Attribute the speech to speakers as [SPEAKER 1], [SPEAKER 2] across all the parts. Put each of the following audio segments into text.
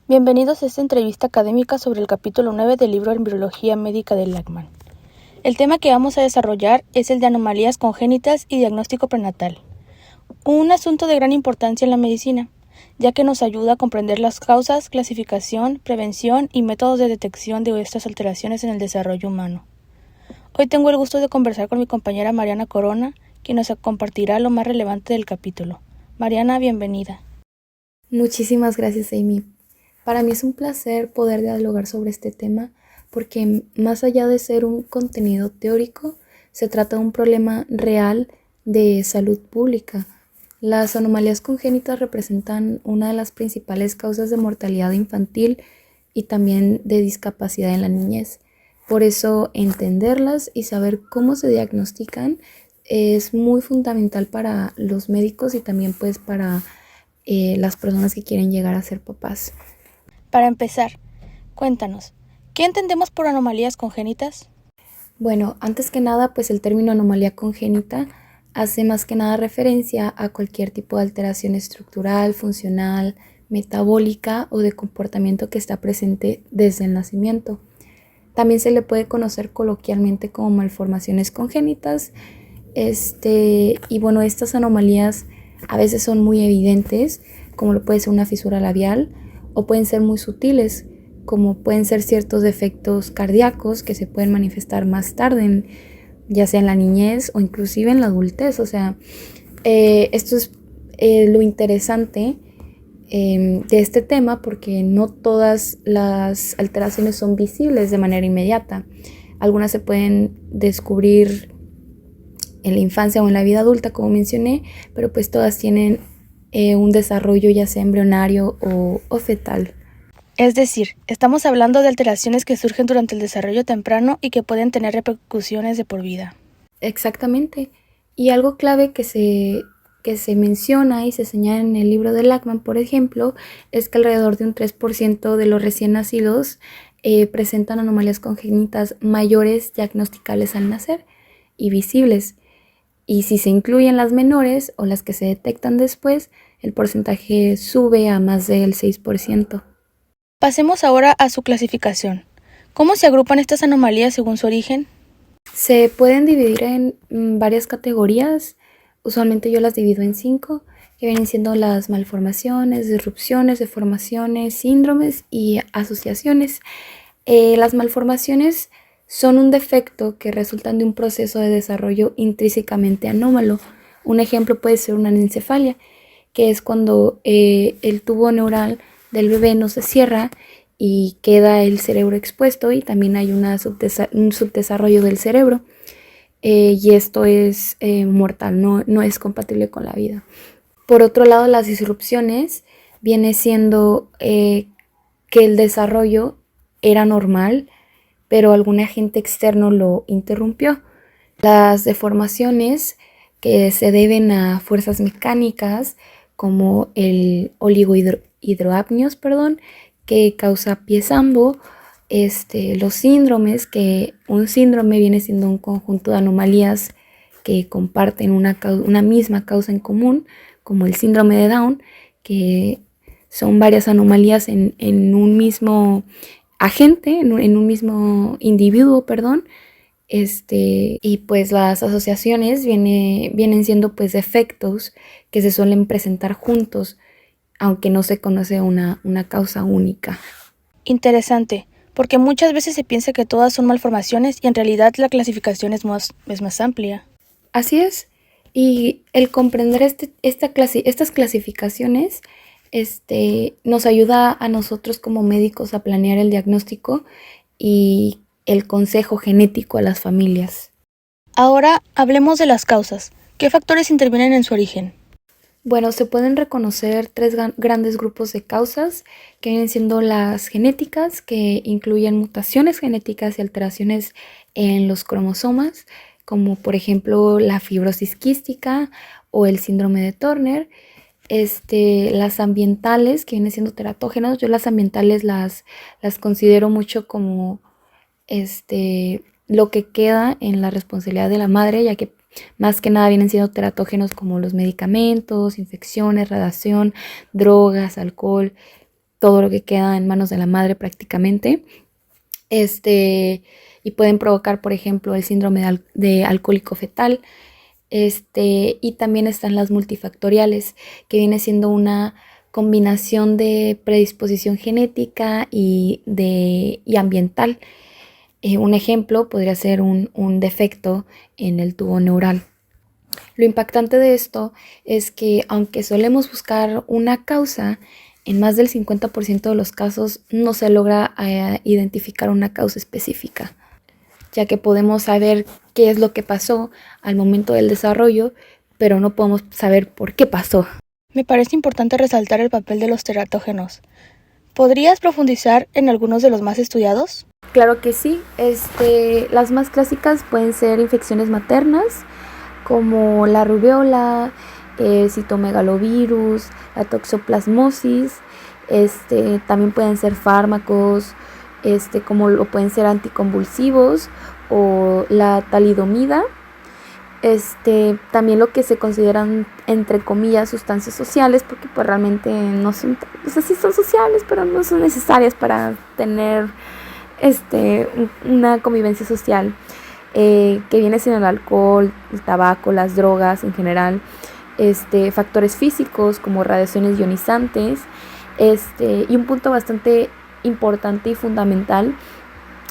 [SPEAKER 1] Bienvenidos a esta entrevista académica sobre el capítulo 9 del libro Embriología Médica de Lachman. El tema que vamos a desarrollar es el de anomalías congénitas y diagnóstico prenatal. Un asunto de gran importancia en la medicina, ya que nos ayuda a comprender las causas, clasificación, prevención y métodos de detección de estas alteraciones en el desarrollo humano. Hoy tengo el gusto de conversar con mi compañera Mariana Corona, quien nos compartirá lo más relevante del capítulo. Mariana, bienvenida.
[SPEAKER 2] Muchísimas gracias, Amy. Para mí es un placer poder dialogar sobre este tema porque más allá de ser un contenido teórico, se trata de un problema real de salud pública. Las anomalías congénitas representan una de las principales causas de mortalidad infantil y también de discapacidad en la niñez. Por eso entenderlas y saber cómo se diagnostican es muy fundamental para los médicos y también pues para las personas que quieren llegar a ser papás.
[SPEAKER 1] Para empezar, cuéntanos, ¿qué entendemos por anomalías congénitas?
[SPEAKER 2] Bueno, antes que nada, pues el término anomalía congénita hace más que nada referencia a cualquier tipo de alteración estructural, funcional, metabólica o de comportamiento que está presente desde el nacimiento. También se le puede conocer coloquialmente como malformaciones congénitas. Y bueno, estas anomalías a veces son muy evidentes, como lo puede ser una fisura labial, o pueden ser muy sutiles, como pueden ser ciertos defectos cardíacos que se pueden manifestar más tarde, ya sea en la niñez o inclusive en la adultez. O sea, esto es lo interesante de este tema, porque no todas las alteraciones son visibles de manera inmediata. Algunas se pueden descubrir en la infancia o en la vida adulta, como mencioné, pero pues todas tienen un desarrollo ya sea embrionario o fetal.
[SPEAKER 1] Es decir, estamos hablando de alteraciones que surgen durante el desarrollo temprano y que pueden tener repercusiones de por vida.
[SPEAKER 2] Exactamente. Y algo clave que se menciona y se señala en el libro de Lachman, por ejemplo, es que alrededor de un 3% de los recién nacidos presentan anomalías congénitas mayores diagnosticables al nacer y visibles. Y si se incluyen las menores o las que se detectan después, el porcentaje sube a más del 6%.
[SPEAKER 1] Pasemos ahora a su clasificación. ¿Cómo se agrupan estas anomalías según su origen?
[SPEAKER 2] Se pueden dividir en varias categorías. Usualmente yo las divido en 5, que vienen siendo las malformaciones, disrupciones, deformaciones, síndromes y asociaciones. Las malformaciones son un defecto que resultan de un proceso de desarrollo intrínsecamente anómalo. Un ejemplo puede ser una anencefalia, que es cuando el tubo neural del bebé no se cierra y queda el cerebro expuesto, y también hay un subdesarrollo del cerebro, y esto es mortal, no es compatible con la vida. Por otro lado, las disrupciones viene siendo que el desarrollo era normal, pero algún agente externo lo interrumpió. Las deformaciones que se deben a fuerzas mecánicas, como el oligohidroamnios, que causa pie sambo. Los síndromes, que un síndrome viene siendo un conjunto de anomalías que comparten una misma causa en común, como el síndrome de Down, que son varias anomalías en un mismo agente, en un mismo individuo, y pues las asociaciones vienen siendo pues defectos que se suelen presentar juntos, aunque no se conoce una causa única.
[SPEAKER 1] Interesante, porque muchas veces se piensa que todas son malformaciones y en realidad la clasificación es más amplia.
[SPEAKER 2] Así es, y el comprender estas clasificaciones nos ayuda a nosotros como médicos a planear el diagnóstico y el consejo genético a las familias.
[SPEAKER 1] Ahora hablemos de las causas. ¿Qué factores intervienen en su origen?
[SPEAKER 2] Bueno, se pueden reconocer tres grandes grupos de causas, que vienen siendo las genéticas, que incluyen mutaciones genéticas y alteraciones en los cromosomas, como por ejemplo la fibrosis quística o el síndrome de Turner. Las ambientales, que vienen siendo teratógenos. Yo las ambientales las considero mucho como lo que queda en la responsabilidad de la madre, ya que más que nada vienen siendo teratógenos como los medicamentos, infecciones, radiación, drogas, alcohol. todo lo que queda en manos de la madre prácticamente. Y pueden provocar, por ejemplo, el síndrome de alcohólico fetal. Y también están las multifactoriales, que viene siendo una combinación de predisposición genética y ambiental. Un ejemplo podría ser un defecto en el tubo neural. Lo impactante de esto es que, aunque solemos buscar una causa, en más del 50% de los casos no se logra identificar una causa específica, ya que podemos saber qué es lo que pasó al momento del desarrollo, pero no podemos saber por qué pasó.
[SPEAKER 1] Me parece importante resaltar el papel de los teratógenos. ¿Podrías profundizar en algunos de los más estudiados?
[SPEAKER 2] Claro que sí. Las más clásicas pueden ser infecciones maternas, como la rubiola, citomegalovirus, la toxoplasmosis. También pueden ser fármacos, como lo pueden ser anticonvulsivos o la talidomida. También lo que se consideran, entre comillas, sustancias sociales, porque pues realmente no son, o sea, sí son sociales, pero no son necesarias para tener una convivencia social, que viene siendo el alcohol, el tabaco, las drogas en general, factores físicos como radiaciones ionizantes, y un punto bastante importante y fundamental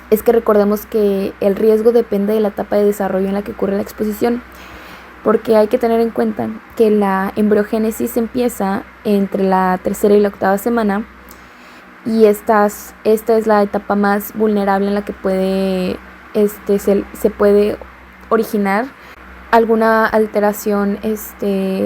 [SPEAKER 2] es que recordemos que el riesgo depende de la etapa de desarrollo en la que ocurre la exposición, porque hay que tener en cuenta que la embriogénesis empieza entre la 3ª y la 8ª semana, y esta es la etapa más vulnerable en la que se puede originar alguna alteración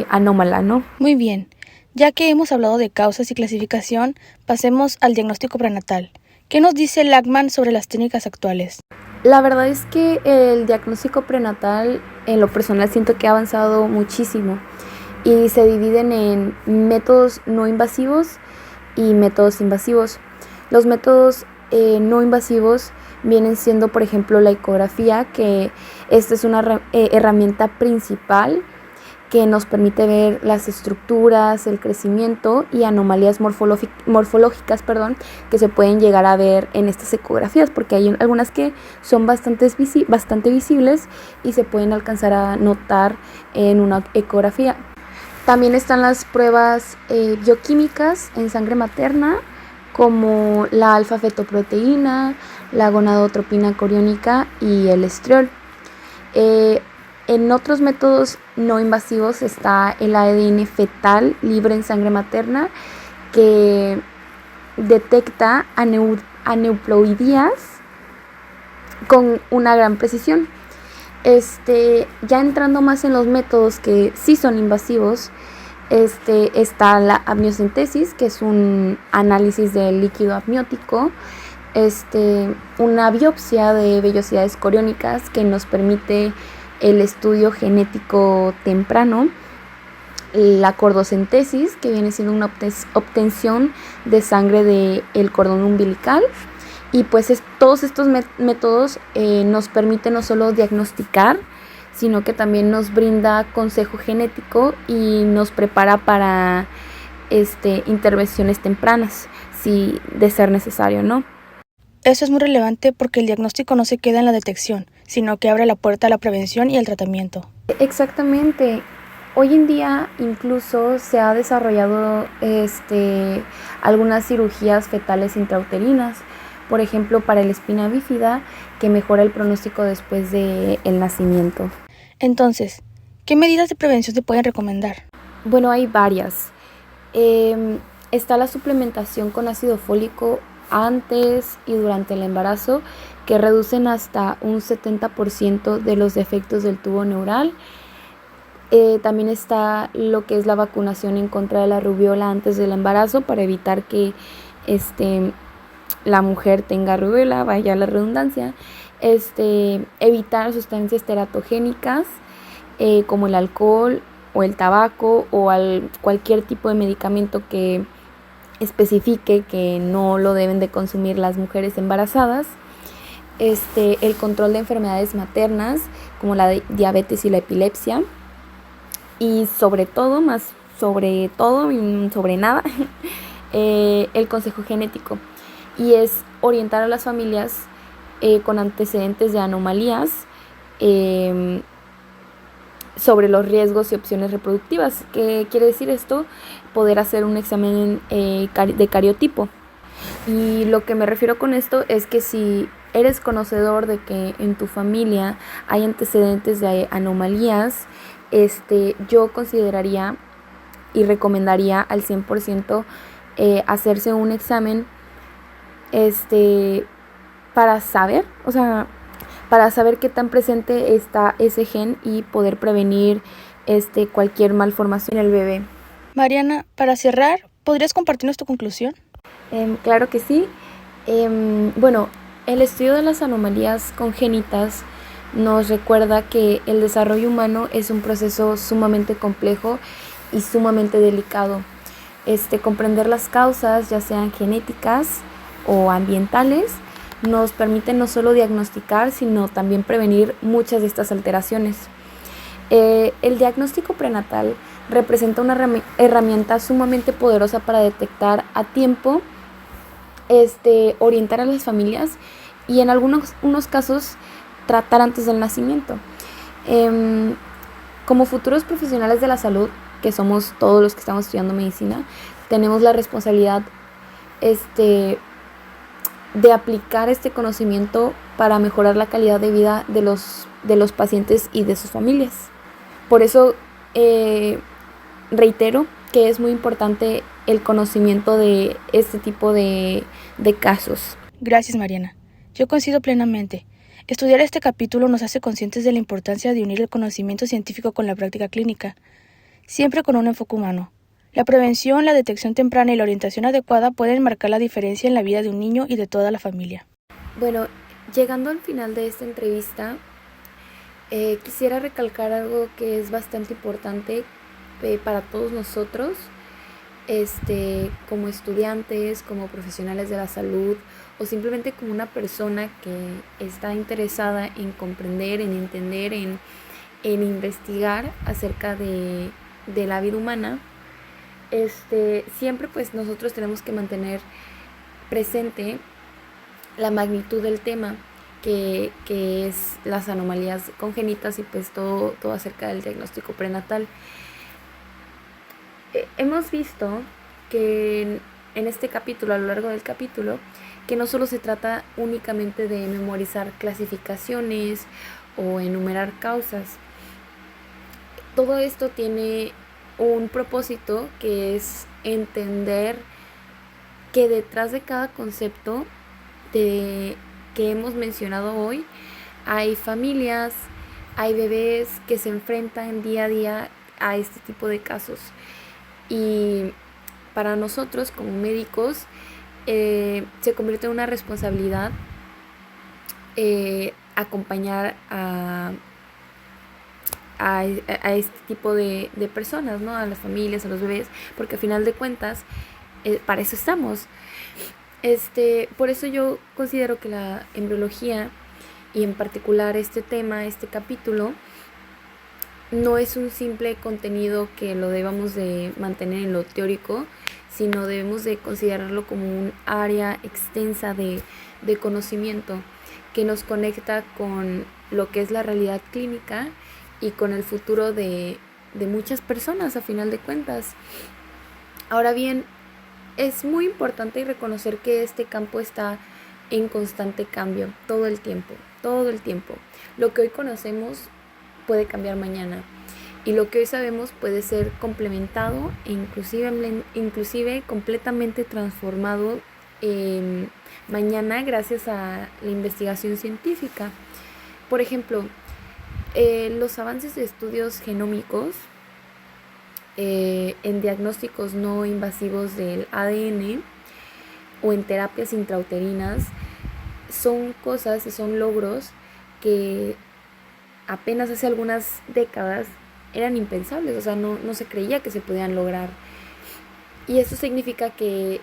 [SPEAKER 2] anómala, ¿no?
[SPEAKER 1] Muy bien. Ya que hemos hablado de causas y clasificación, pasemos al diagnóstico prenatal. ¿Qué nos dice Lachman sobre las técnicas actuales?
[SPEAKER 2] La verdad es que el diagnóstico prenatal, en lo personal, siento que ha avanzado muchísimo y se dividen en métodos no invasivos y métodos invasivos. Los métodos no invasivos vienen siendo, por ejemplo, la ecografía, que esta es una herramienta principal que nos permite ver las estructuras, el crecimiento y anomalías morfológicas, que se pueden llegar a ver en estas ecografías, porque hay algunas que son bastante visibles y se pueden alcanzar a notar en una ecografía. También están las pruebas bioquímicas en sangre materna, como la alfa-fetoproteína, la gonadotropina coriónica y el estriol. En otros métodos no invasivos está el ADN fetal libre en sangre materna, que detecta aneuploidías con una gran precisión. Ya entrando más en los métodos que sí son invasivos, está la amniocentesis, que es un análisis del líquido amniótico, una biopsia de vellosidades coriónicas que nos permite el estudio genético temprano, la cordocentesis, que viene siendo una obtención de sangre del cordón umbilical. Y pues todos estos métodos nos permiten no solo diagnosticar, sino que también nos brinda consejo genético y nos prepara para intervenciones tempranas, si de ser necesario, ¿no?
[SPEAKER 1] Eso es muy relevante porque el diagnóstico no se queda en la detección, sino que abre la puerta a la prevención y el tratamiento.
[SPEAKER 2] Exactamente. Hoy en día incluso se ha desarrollado algunas cirugías fetales intrauterinas, por ejemplo para la espina bífida, que mejora el pronóstico después del nacimiento.
[SPEAKER 1] Entonces, ¿qué medidas de prevención se pueden recomendar?
[SPEAKER 2] Bueno, hay varias. Está la suplementación con ácido fólico antes y durante el embarazo, que reducen hasta un 70% de los defectos del tubo neural. También está lo que es la vacunación en contra de la rubiola antes del embarazo, para evitar que la mujer tenga rubiola, vaya la redundancia. Evitar sustancias teratogénicas como el alcohol o el tabaco o cualquier tipo de medicamento que especifique que no lo deben de consumir las mujeres embarazadas. El control de enfermedades maternas como la diabetes y la epilepsia, y sobre nada el consejo genético, y es orientar a las familias con antecedentes de anomalías sobre los riesgos y opciones reproductivas. ¿Qué quiere decir esto? Poder hacer un examen de cariotipo. Y lo que me refiero con esto es que si eres conocedor de que en tu familia hay antecedentes de anomalías, yo consideraría y recomendaría al 100% hacerse un examen para saber, para saber qué tan presente está ese gen y poder prevenir cualquier malformación en el bebé.
[SPEAKER 1] Mariana, para cerrar, ¿podrías compartirnos tu conclusión?
[SPEAKER 2] Claro que sí. Bueno, el estudio de las anomalías congénitas nos recuerda que el desarrollo humano es un proceso sumamente complejo y sumamente delicado. Comprender las causas, ya sean genéticas o ambientales, nos permite no solo diagnosticar, sino también prevenir muchas de estas alteraciones. El diagnóstico prenatal representa una herramienta sumamente poderosa para detectar a tiempo, orientar a las familias y en unos casos tratar antes del nacimiento. Como futuros profesionales de la salud, que somos todos los que estamos estudiando medicina, tenemos la responsabilidad de aplicar este conocimiento para mejorar la calidad de vida de los pacientes y de sus familias. Por eso reitero que es muy importante el conocimiento de este tipo de casos.
[SPEAKER 1] Gracias, Mariana. Yo coincido plenamente. Estudiar este capítulo nos hace conscientes de la importancia de unir el conocimiento científico con la práctica clínica, siempre con un enfoque humano. La prevención, la detección temprana y la orientación adecuada pueden marcar la diferencia en la vida de un niño y de toda la familia.
[SPEAKER 2] Bueno, llegando al final de esta entrevista, quisiera recalcar algo que es bastante importante para todos nosotros, como estudiantes, como profesionales de la salud o simplemente como una persona que está interesada en comprender, en entender, en investigar acerca de la vida humana. Siempre pues nosotros tenemos que mantener presente la magnitud del tema que es las anomalías congénitas y pues todo acerca del diagnóstico prenatal. Hemos visto que en este capítulo, a lo largo del capítulo, que no solo se trata únicamente de memorizar clasificaciones o enumerar causas. Todo esto tiene un propósito, que es entender que detrás de cada concepto que hemos mencionado hoy hay familias, hay bebés que se enfrentan día a día a este tipo de casos. Y para nosotros como médicos se convierte en una responsabilidad acompañar a este tipo de personas, ¿no? A las familias, a los bebés, porque a final de cuentas para eso estamos. Por eso yo considero que la embriología, y en particular este tema, este capítulo, no es un simple contenido que lo debamos de mantener en lo teórico, sino debemos de considerarlo como un área extensa de conocimiento que nos conecta con lo que es la realidad clínica y con el futuro de muchas personas a final de cuentas. Ahora bien, es muy importante reconocer que este campo está en constante cambio todo el tiempo. Lo que hoy conocemos puede cambiar mañana y lo que hoy sabemos puede ser complementado e inclusive completamente transformado mañana gracias a la investigación científica. Por ejemplo, los avances de estudios genómicos en diagnósticos no invasivos del ADN o en terapias intrauterinas son cosas y son logros que apenas hace algunas décadas eran impensables, o sea, no se creía que se podían lograr. Y eso significa que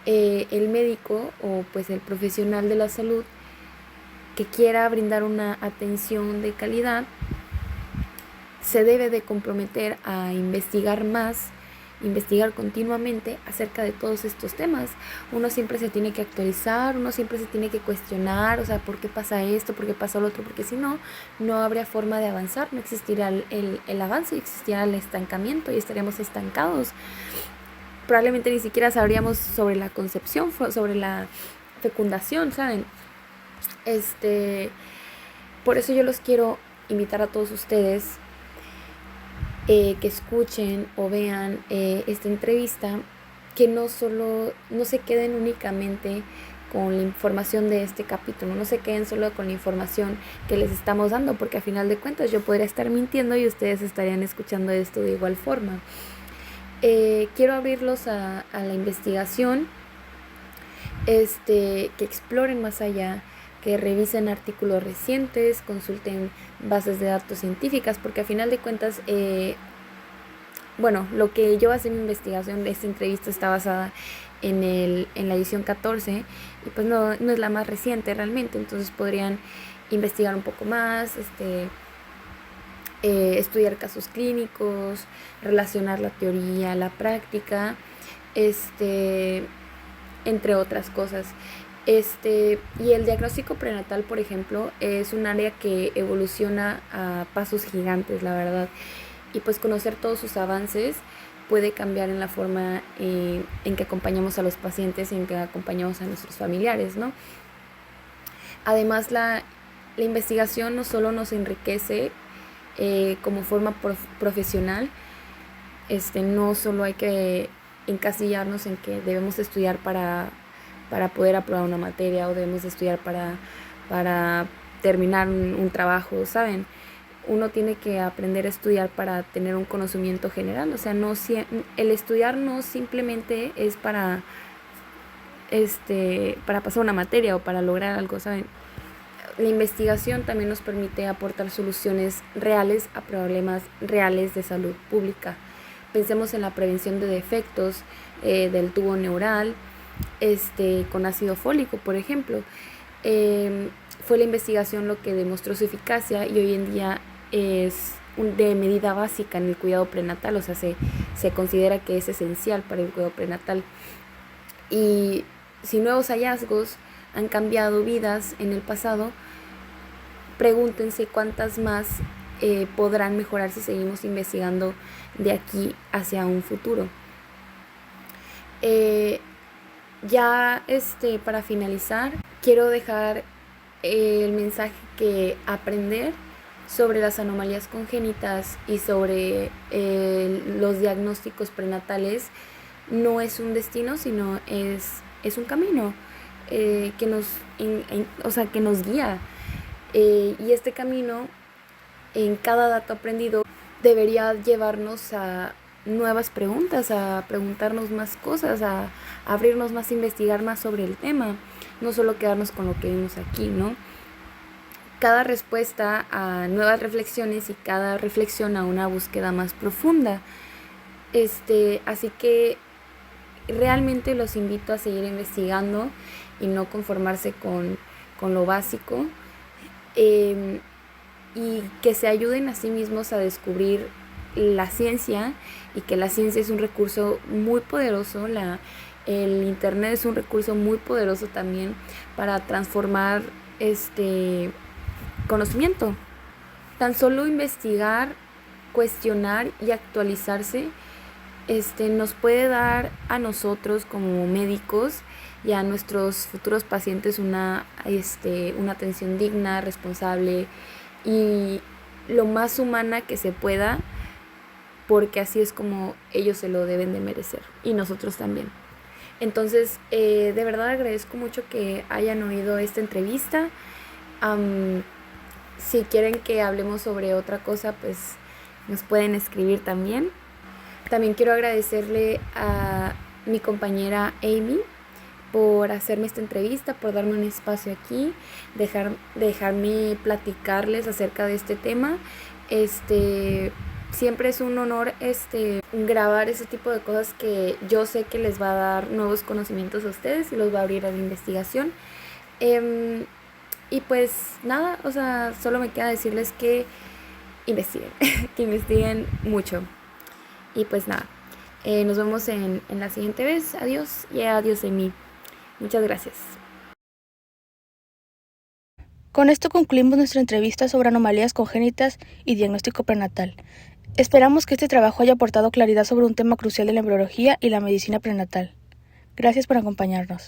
[SPEAKER 2] el médico o pues el profesional de la salud que quiera brindar una atención de calidad se debe de comprometer a investigar más investigar continuamente acerca de todos estos temas. Uno siempre se tiene que actualizar, uno siempre se tiene que cuestionar, o sea, ¿por qué pasa esto? ¿Por qué pasa lo otro? Porque si no, no habría forma de avanzar, no existiría el avance, existiría el estancamiento y estaríamos estancados. Probablemente ni siquiera sabríamos sobre la concepción, sobre la fecundación, ¿saben? Por eso yo los quiero invitar a todos ustedes que escuchen o vean esta entrevista, que no se queden únicamente con la información de este capítulo, no se queden solo con la información que les estamos dando, porque a final de cuentas yo podría estar mintiendo y ustedes estarían escuchando esto de igual forma. Quiero abrirlos a la investigación, que exploren más allá, que revisen artículos recientes, consulten bases de datos científicas, porque a final de cuentas, lo que yo basé mi investigación de esta entrevista está basada en la edición 14 y pues no es la más reciente realmente, entonces podrían investigar un poco más, estudiar casos clínicos, relacionar la teoría, la práctica, entre otras cosas. Y el diagnóstico prenatal, por ejemplo, es un área que evoluciona a pasos gigantes, la verdad. Y pues conocer todos sus avances puede cambiar en la forma en que acompañamos a los pacientes, en que acompañamos a nuestros familiares, ¿no? Además, la investigación no solo nos enriquece como forma profesional, no solo hay que encasillarnos en que debemos estudiar para poder aprobar una materia o debemos estudiar para terminar un trabajo, ¿saben? Uno tiene que aprender a estudiar para tener un conocimiento general, o sea, el estudiar no simplemente es para pasar una materia o para lograr algo, ¿saben? La investigación también nos permite aportar soluciones reales a problemas reales de salud pública. Pensemos en la prevención de defectos del tubo neural, con ácido fólico, por ejemplo. Fue la investigación lo que demostró su eficacia y hoy en día es de medida básica en el cuidado prenatal, o sea, se considera que es esencial para el cuidado prenatal. Y si nuevos hallazgos han cambiado vidas en el pasado, pregúntense cuántas más podrán mejorar si seguimos investigando de aquí hacia un futuro. Ya para finalizar, quiero dejar el mensaje que aprender sobre las anomalías congénitas y sobre los diagnósticos prenatales no es un destino, sino es un camino que nos guía. Y este camino, en cada dato aprendido, debería llevarnos a nuevas preguntas, a preguntarnos más cosas, a abrirnos más, a investigar más sobre el tema, no solo quedarnos con lo que vimos aquí, ¿no? Cada respuesta a nuevas reflexiones y cada reflexión a una búsqueda más profunda. Así que realmente los invito a seguir investigando y no conformarse con lo básico, y que se ayuden a sí mismos a descubrir la ciencia, y que la ciencia es un recurso muy poderoso, el internet es un recurso muy poderoso también para transformar conocimiento. Tan solo investigar, cuestionar y actualizarse nos puede dar a nosotros como médicos y a nuestros futuros pacientes una atención digna, responsable y lo más humana que se pueda, porque así es como ellos se lo deben de merecer y nosotros también. Entonces, de verdad agradezco mucho que hayan oído esta entrevista. Si quieren que hablemos sobre otra cosa, pues nos pueden escribir también. También quiero agradecerle a mi compañera Amy por hacerme esta entrevista, por darme un espacio aquí, dejarme platicarles acerca de este tema. Siempre es un honor grabar ese tipo de cosas que yo sé que les va a dar nuevos conocimientos a ustedes y los va a abrir a la investigación. Y pues nada, o sea, solo me queda decirles que investiguen, que investiguen mucho. Y pues nada, Nos vemos en la siguiente vez. Adiós y adiós de mí. Muchas gracias.
[SPEAKER 1] Con esto concluimos nuestra entrevista sobre anomalías congénitas y diagnóstico prenatal. Esperamos que este trabajo haya aportado claridad sobre un tema crucial de la embriología y la medicina prenatal. Gracias por acompañarnos.